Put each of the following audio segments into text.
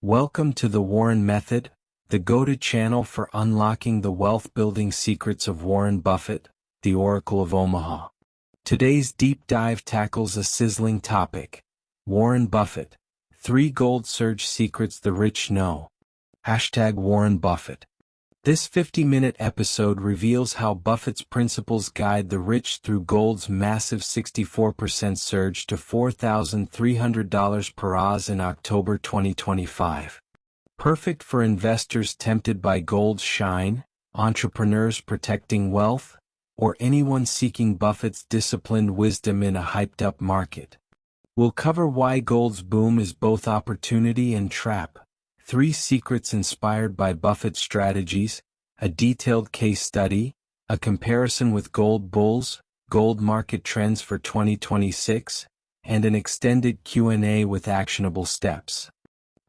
Welcome to the Warren Method, the go-to channel for unlocking the wealth-building secrets of Warren Buffett, the Oracle of Omaha. Today's deep dive tackles a sizzling topic: Warren Buffett, 3 gold surge secrets the rich know. #Warren Buffett. This 50-minute episode reveals how Buffett's principles guide the rich through gold's massive 64% surge to $4,300 per oz in October 2025. Perfect for investors tempted by gold's shine, entrepreneurs protecting wealth, or anyone seeking Buffett's disciplined wisdom in a hyped-up market. We'll cover why gold's boom is both opportunity and trap, 3 secrets inspired by Buffett's strategies, a detailed case study, a comparison with gold bulls, gold market trends for 2026, and an extended Q&A with actionable steps.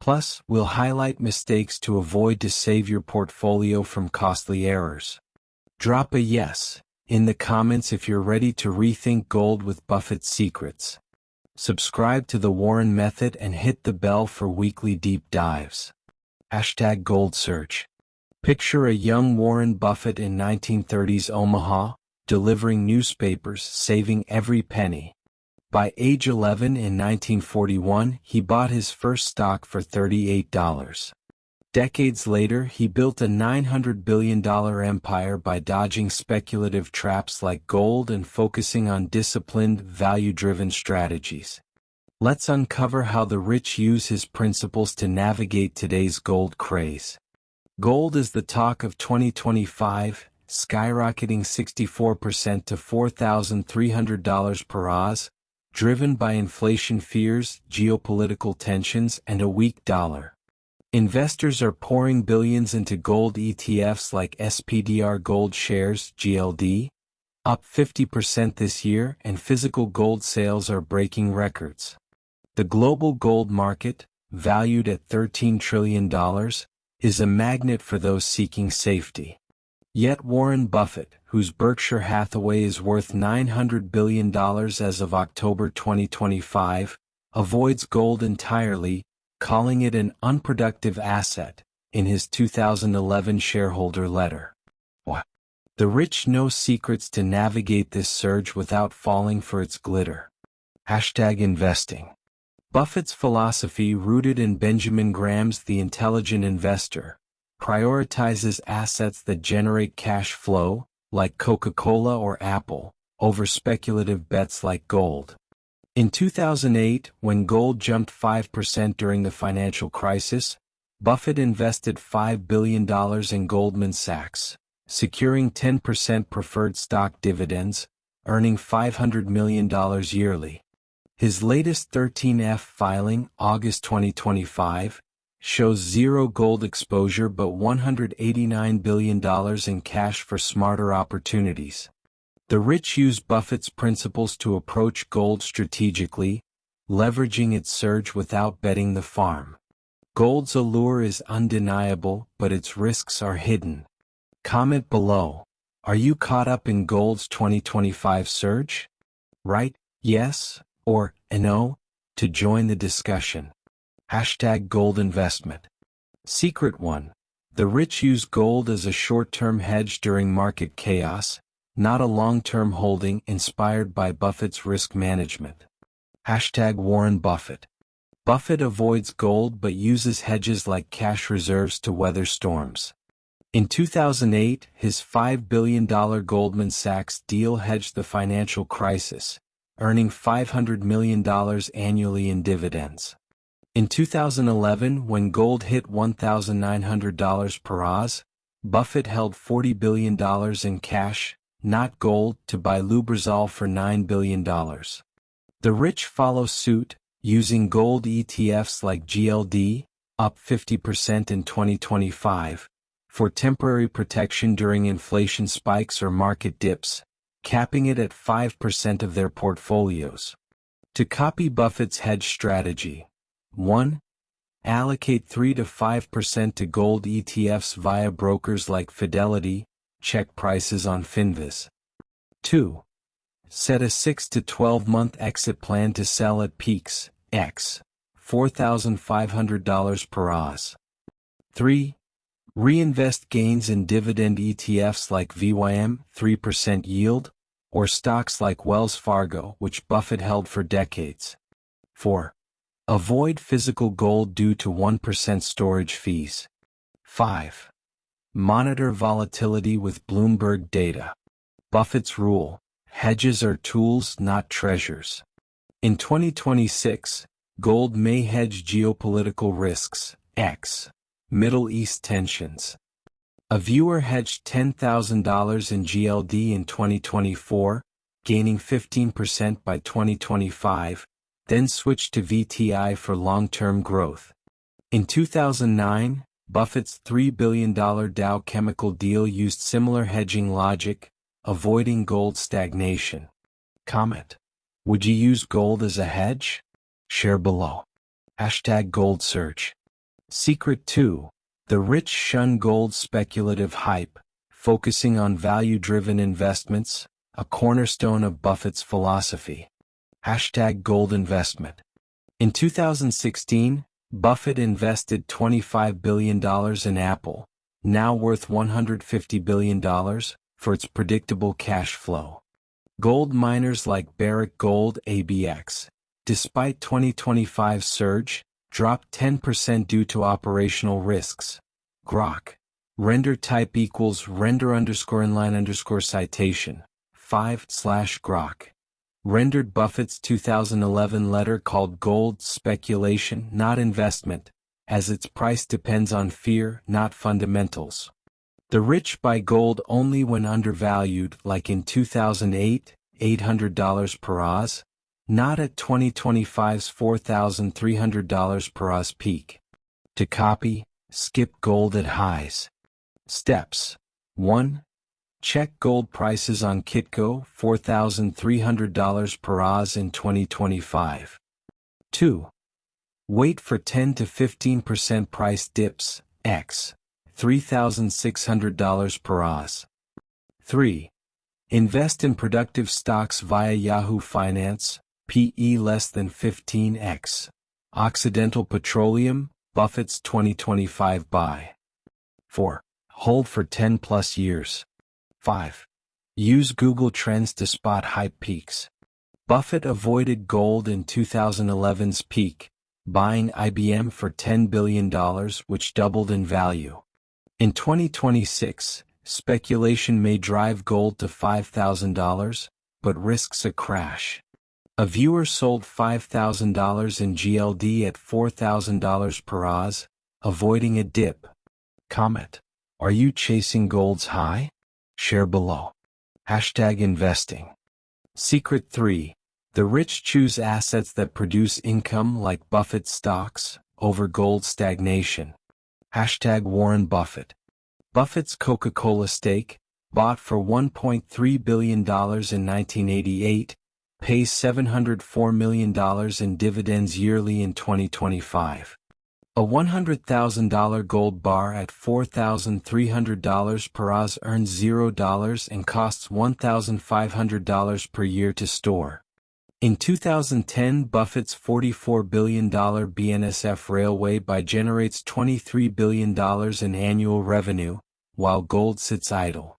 Plus, we'll highlight mistakes to avoid to save your portfolio from costly errors. Drop a yes in the comments if you're ready to rethink gold with Buffett's secrets. Subscribe to the Warren Method and hit the bell for weekly deep dives. #Gold Surge. Picture a young Warren Buffett in 1930s Omaha, delivering newspapers, saving every penny. By age 11 in 1941, he bought his first stock for $38. Decades later, he built a $900 billion empire by dodging speculative traps like gold and focusing on disciplined, value-driven strategies. Let's uncover how the rich use his principles to navigate today's gold craze. Gold is the talk of 2025, skyrocketing 64% to $4,300 per oz, driven by inflation fears, geopolitical tensions, and a weak dollar. Investors are pouring billions into gold ETFs like SPDR Gold Shares (GLD), up 50% this year, and physical gold sales are breaking records. The global gold market, valued at $13 trillion, is a magnet for those seeking safety. Yet Warren Buffett, whose Berkshire Hathaway is worth $900 billion as of October 2025, avoids gold entirely, calling it an unproductive asset, in his 2011 shareholder letter. The rich know secrets to navigate this surge without falling for its glitter. #Investing. Buffett's philosophy, rooted in Benjamin Graham's The Intelligent Investor, prioritizes assets that generate cash flow, like Coca-Cola or Apple, over speculative bets like gold. In 2008, when gold jumped 5% during the financial crisis, Buffett invested $5 billion in Goldman Sachs, securing 10% preferred stock dividends, earning $500 million yearly. His latest 13F filing, August 2025, shows zero gold exposure but $189 billion in cash for smarter opportunities. The rich use Buffett's principles to approach gold strategically, leveraging its surge without betting the farm. Gold's allure is undeniable, but its risks are hidden. Comment below: are you caught up in gold's 2025 surge? Write yes or no to join the discussion. #Gold Investment. Secret 1. The rich use gold as a short-term hedge during market chaos, not a long-term holding, inspired by Buffett's risk management. #Warren Buffett. Buffett avoids gold but uses hedges like cash reserves to weather storms. In 2008, his $5 billion Goldman Sachs deal hedged the financial crisis, earning $500 million annually in dividends. In 2011, when gold hit $1,900 per oz, Buffett held $40 billion in cash, not gold, to buy Lubrizol for $9 billion. The rich follow suit, using gold ETFs like GLD, up 50% in 2025, for temporary protection during inflation spikes or market dips, capping it at 5% of their portfolios. To copy Buffett's hedge strategy: 1. Allocate 3 to 5% to gold ETFs via brokers like Fidelity, check prices on Finviz. 2. Set a 6 to 12 month exit plan to sell at peaks, x $4,500 per Oz. 3. Reinvest gains in dividend ETFs like VYM, 3% yield, or stocks like Wells Fargo, which Buffett held for decades. 4. Avoid physical gold due to 1% storage fees. 5. Monitor volatility with Bloomberg data. Buffett's rule: hedges are tools, not treasures. In 2026, gold may hedge geopolitical risks, Middle East tensions. A viewer hedged $10,000 in GLD in 2024, gaining 15% by 2025, then switched to VTI for long-term growth. In 2009, Buffett's $3 billion Dow Chemical deal used similar hedging logic, avoiding gold stagnation. Comment: would you use gold as a hedge? Share below. #Gold Search. Secret 2. The rich shun gold speculative hype, focusing on value-driven investments, a cornerstone of Buffett's philosophy. #Gold Investment. In 2016, Buffett invested $25 billion in Apple, now worth $150 billion, for its predictable cash flow. Gold miners like Barrick Gold ABX, despite 2025's surge, dropped 10% due to operational risks. Grok. Render type equals render_inline_citation. 5/Grok. Rendered Buffett's 2011 letter called gold speculation, not investment, as its price depends on fear, not fundamentals. The rich buy gold only when undervalued, like in 2008, $800 per Oz, not at 2025's $4,300 per Oz peak. To copy, skip gold at highs. Steps. 1. Check gold prices on Kitco, $4,300 per Oz in 2025. 2. Wait for 10 to 15% price dips, $3,600 per Oz. 3. Invest in productive stocks via Yahoo Finance, PE less than 15x. Occidental Petroleum, Buffett's 2025 buy. 4. Hold for 10 plus years. 5. Use Google Trends to spot hype peaks. Buffett avoided gold in 2011's peak, buying IBM for $10 billion, which doubled in value. In 2026, speculation may drive gold to $5,000, but risks a crash. A viewer sold $5,000 in GLD at $4,000 per Oz, avoiding a dip. Comment: are you chasing gold's high? Share below. #investing. Secret 3. The rich choose assets that produce income like Buffett stocks, over gold stagnation. #Warren Buffett. Buffett's Coca-Cola stake, bought for $1.3 billion in 1988, pays $704 million in dividends yearly in 2025. A $100,000 gold bar at $4,300 per Oz earns $0 and costs $1,500 per year to store. In 2010, Buffett's $44 billion BNSF Railway buy generates $23 billion in annual revenue, while gold sits idle.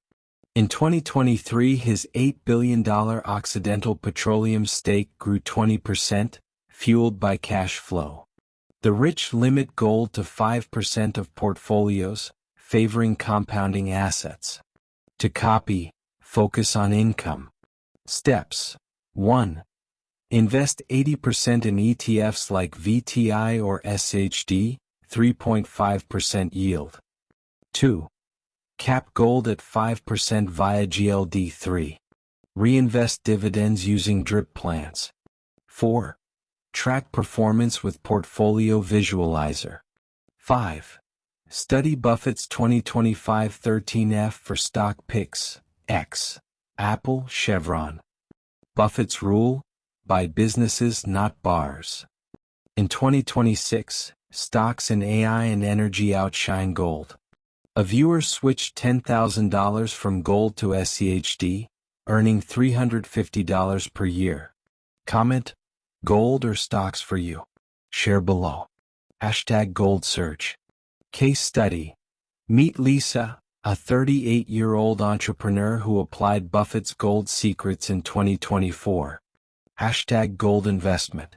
In 2023, his $8 billion Occidental Petroleum stake grew 20%, fueled by cash flow. The rich limit gold to 5% of portfolios, favoring compounding assets. To copy, focus on income. Steps. 1. Invest 80% in ETFs like VTI or SHD, 3.5% yield. 2. Cap gold at 5% via GLD. 3. Reinvest dividends using drip plans. 4. Track performance with Portfolio Visualizer. 5. Study Buffett's 2025 13F for stock picks, Apple, Chevron. Buffett's rule: buy businesses, not bars. In 2026, stocks in AI and energy outshine gold. A viewer switched $10,000 from gold to SCHD, earning $350 per year. Comment: gold or stocks for you? Share below. Hashtag gold search. Case study. Meet Lisa, a 38-year-old entrepreneur who applied Buffett's gold secrets in 2024. Hashtag gold investment.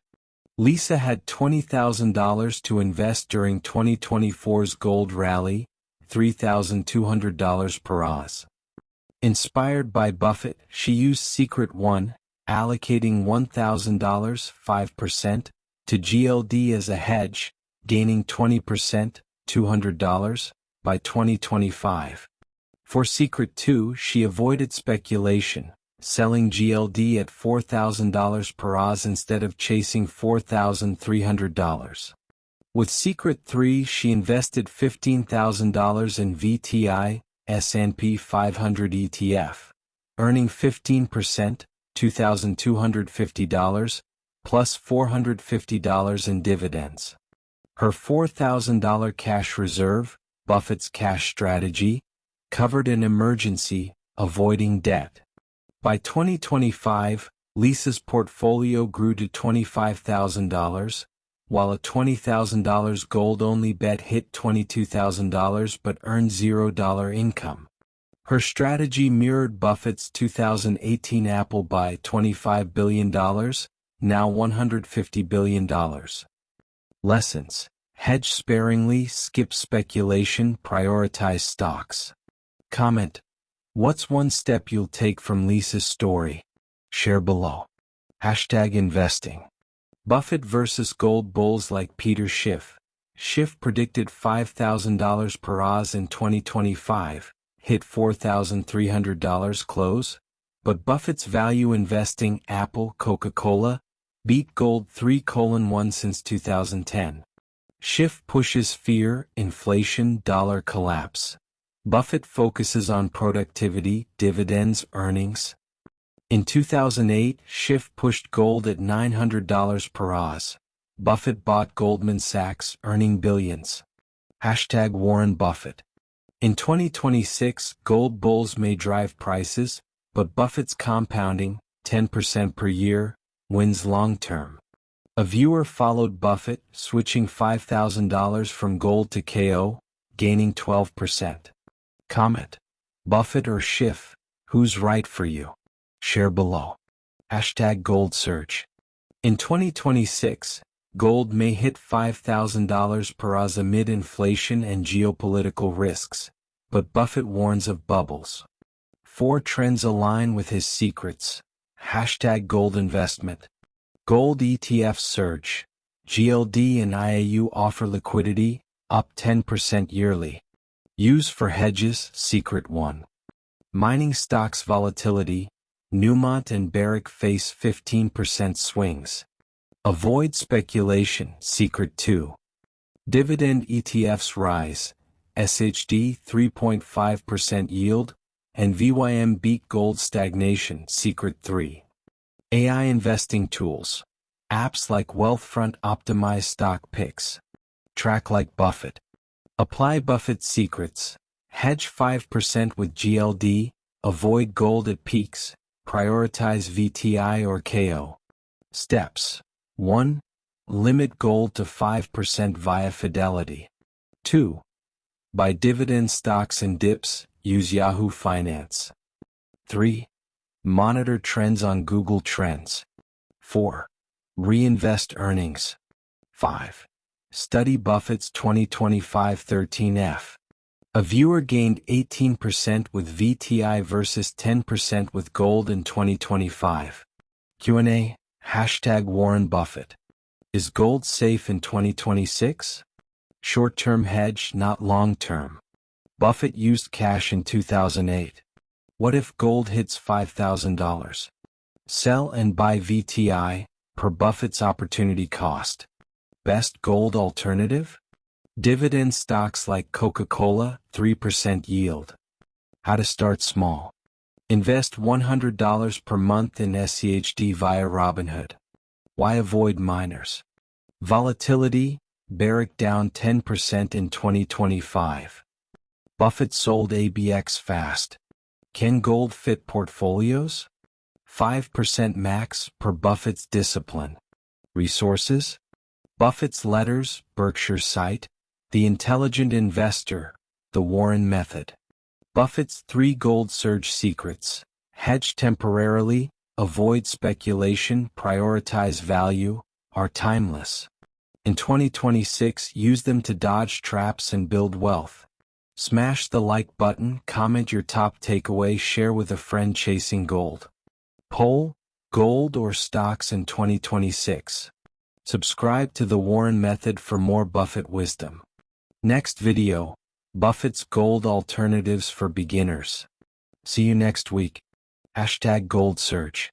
Lisa had $20,000 to invest during 2024's gold rally, $3,200 per oz. Inspired by Buffett, she used Secret 1, allocating $1,000, 5%, to GLD as a hedge, gaining 20%, $200, by 2025. For Secret 2, she avoided speculation, selling GLD at $4,000 per oz instead of chasing $4,300. With Secret 3, she invested $15,000 in VTI, S&P 500 ETF, earning 15%, $2,250, plus $450 in dividends. Her $4,000 cash reserve, Buffett's cash strategy, covered an emergency, avoiding debt. By 2025, Lisa's portfolio grew to $25,000, while a $20,000 gold-only bet hit $22,000 but earned $0 income. Her strategy mirrored Buffett's 2018 Apple buy, $25 billion, now $150 billion. Lessons. Hedge sparingly, skip speculation, prioritize stocks. Comment. What's one step you'll take from Lisa's story? Share below. Hashtag investing. Buffett versus gold bulls like Peter Schiff. Schiff predicted $5,000 per oz in 2025, hit $4,300 close, but Buffett's value investing Apple, Coca-Cola, beat gold 3:1 since 2010. Schiff pushes fear, inflation, dollar collapse. Buffett focuses on productivity, dividends, earnings. In 2008, Schiff pushed gold at $900 per oz. Buffett bought Goldman Sachs, earning billions. Hashtag Warren Buffett. In 2026, gold bulls may drive prices, but Buffett's compounding, 10% per year, wins long-term. A viewer followed Buffett, switching $5,000 from gold to KO, gaining 12%. Comment. Buffett or Schiff, who's right for you? Share below. Hashtag gold search. In 2026, gold may hit $5,000 per oz amid inflation and geopolitical risks, but Buffett warns of bubbles. 4 trends align with his secrets. Hashtag gold investment. Gold ETF surge. GLD and IAU offer liquidity, up 10% yearly. Use for hedges, Secret 1. Mining stocks volatility. Newmont and Barrick face 15% swings. Avoid speculation, Secret 2. Dividend ETFs rise. SHD 3.5% yield, and VYM beat gold stagnation, Secret 3. AI investing tools. Apps like Wealthfront optimize stock picks. Track like Buffett. Apply Buffett's secrets. Hedge 5% with GLD, avoid gold at peaks, prioritize VTI or KO. Steps. 1. Limit gold to 5% via Fidelity. 2. Buy dividend stocks and dips, use Yahoo Finance. 3. Monitor trends on Google Trends. 4. Reinvest earnings. 5. Study Buffett's 2025 13F. A viewer gained 18% with VTI versus 10% with gold in 2025. Q&A, hashtag Warren Buffett. Is gold safe in 2026? Short-term hedge, not long-term. Buffett used cash in 2008. What if gold hits $5,000? Sell and buy VTI, per Buffett's opportunity cost. Best gold alternative? Dividend stocks like Coca-Cola, 3% yield. How to start small. Invest $100 per month in SCHD via Robinhood. Why avoid miners? Volatility, Barrick down 10% in 2025. Buffett sold ABX fast. Can gold fit portfolios? 5% max per Buffett's discipline. Resources? Buffett's letters, Berkshire Site, The Intelligent Investor, The Warren Method. Buffett's 3 Gold Surge Secrets: hedge temporarily, avoid speculation, prioritize value, are timeless. In 2026, use them to dodge traps and build wealth. Smash the like button, comment your top takeaway, share with a friend chasing gold. Poll: gold or stocks in 2026? Subscribe to the Warren Method for more Buffett wisdom. Next video: Buffett's Gold Alternatives for Beginners. See you next week. #GoldSurge